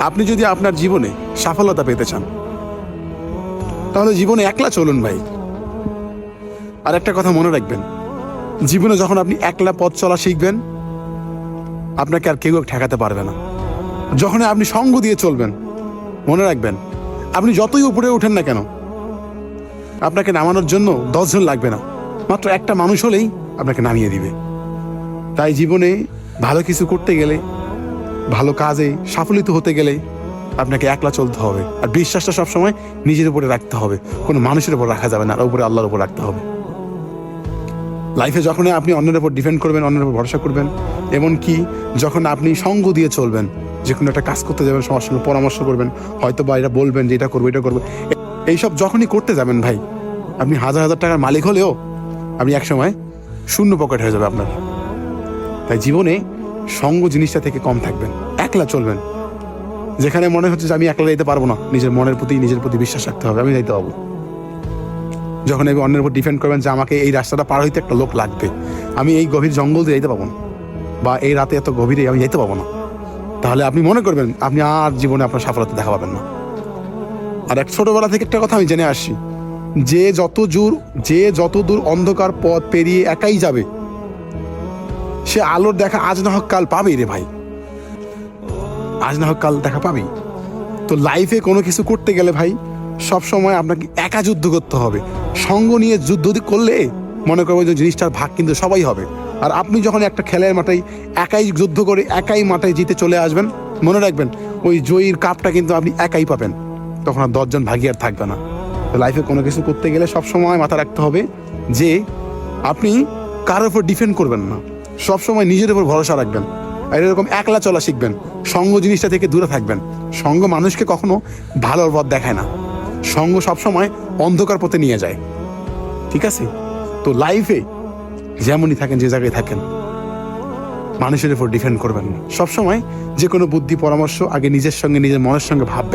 আপনি যদি আপনার জীবনে সফলতা পেতে চান তাহলে জীবনে একলা চলুন ভাই। আর একটা কথা মনে রাখবেন, জীবনে যখন আপনি একলা পথ চলা শিখবেন আপনাকে আর কেউ ঠেকাতে পারবে না। যখন আপনি সঙ্গ দিয়ে চলবেন মনে রাখবেন, আপনি যতই উপরে ওঠেন না কেন আপনাকে নামানোর জন্য 10 জন লাগবে না, মাত্র একটা মানুষ হলেই আপনাকে নামিয়ে দিবে। তাই জীবনে ভালো কিছু করতে গেলে, ভালো কাজে সাফল্য হতে গেলে আপনাকে একলা চলতে হবে। আর বিশ্বাসটা সবসময় নিজের উপরে রাখতে হবে, কোনো মানুষের উপর রাখা যাবে না, আর উপরে আল্লাহর উপর রাখতে হবে। লাইফে যখন আপনি অন্যের উপর ডিপেন্ড করবেন, অন্যের উপর ভরসা করবেন, এমনকি যখন আপনি সঙ্গ দিয়ে চলবেন, যে কোনো একটা কাজ করতে যাবেন সবার সঙ্গে পরামর্শ করবেন, হয়তো বা এটা বলবেন যে এটা করবো এটা করবো, এইসব যখনই করতে যাবেন ভাই, আপনি হাজার হাজার টাকার মালিক হলেও আপনি একসময় শূন্য পকেট হয়ে যাবে আপনার। তাই জীবনে সঙ্গ জিনিসটা থেকে কম থাকবেন, একলা চলবেন। যেখানে মনে হচ্ছে যে আমি একলা যেতে পারবো না, নিজের মনের প্রতি নিজের প্রতি বিশ্বাস রাখতে হবে, আমি যাইতে পারবো। যখন আমি অন্যের উপর ডিপেন্ড করবেন যে আমাকে এই রাস্তাটা পার হইতে একটা লোক লাগবে, আমি এই গভীর জঙ্গল দিয়ে যেতে পারবো না, বা এই রাতে এত গভীরে আমি যেতে পারবো না, তাহলে আপনি মনে করবেন আপনি আর জীবনে আপনার সফলতা দেখা পাবেন না। আর এক ছোটবেলা থেকে একটা কথা আমি জেনে আসছি, যে যত দূর অন্ধকার পথ পেরিয়ে একাই যাবে সে আলোর দেখা আজ না হোক কাল পাবেই রে ভাই, আজ না হোক কাল দেখা পাবেই। তো লাইফে কোনো কিছু করতে গেলে ভাই সব সময় আপনাকে একা যুদ্ধ করতে হবে। সঙ্গ নিয়ে যুদ্ধ করলে মনে করবেন যে জিনিসটার ভাগ কিন্তু সবাই হবে। আর আপনি যখন একটা খেলার মাঠে একাই যুদ্ধ করে একাই মাঠে জিতে চলে আসবেন, মনে রাখবেন ওই জয়ীর কাপটা কিন্তু আপনি একাই পাবেন, তখন আর 10 জন ভাগী আর থাকবে না। তো লাইফে কোনো কিছু করতে গেলে সবসময় মাথা রাখতে হবে যে আপনি কারোর উপর ডিপেন্ড করবেন না, সবসময় নিজের উপর ভরসা রাখবেন। আর এরকম একলা চলা শিখবেন, সঙ্গ জিনিসটা থেকে দূরে থাকবেন। সঙ্গ মানুষকে কখনো ভালোর পথ দেখায় না, সঙ্গ সবসময় অন্ধকার পথে নিয়ে যায়। ঠিক আছে? তো লাইফে যেমনই থাকেন, যে জায়গায় থাকেন, মানুষের উপর ডিপেন্ড করবেন না। সবসময় যে কোনো বুদ্ধি পরামর্শ আগে নিজের সঙ্গে নিজের মনের সঙ্গে ভাববেন।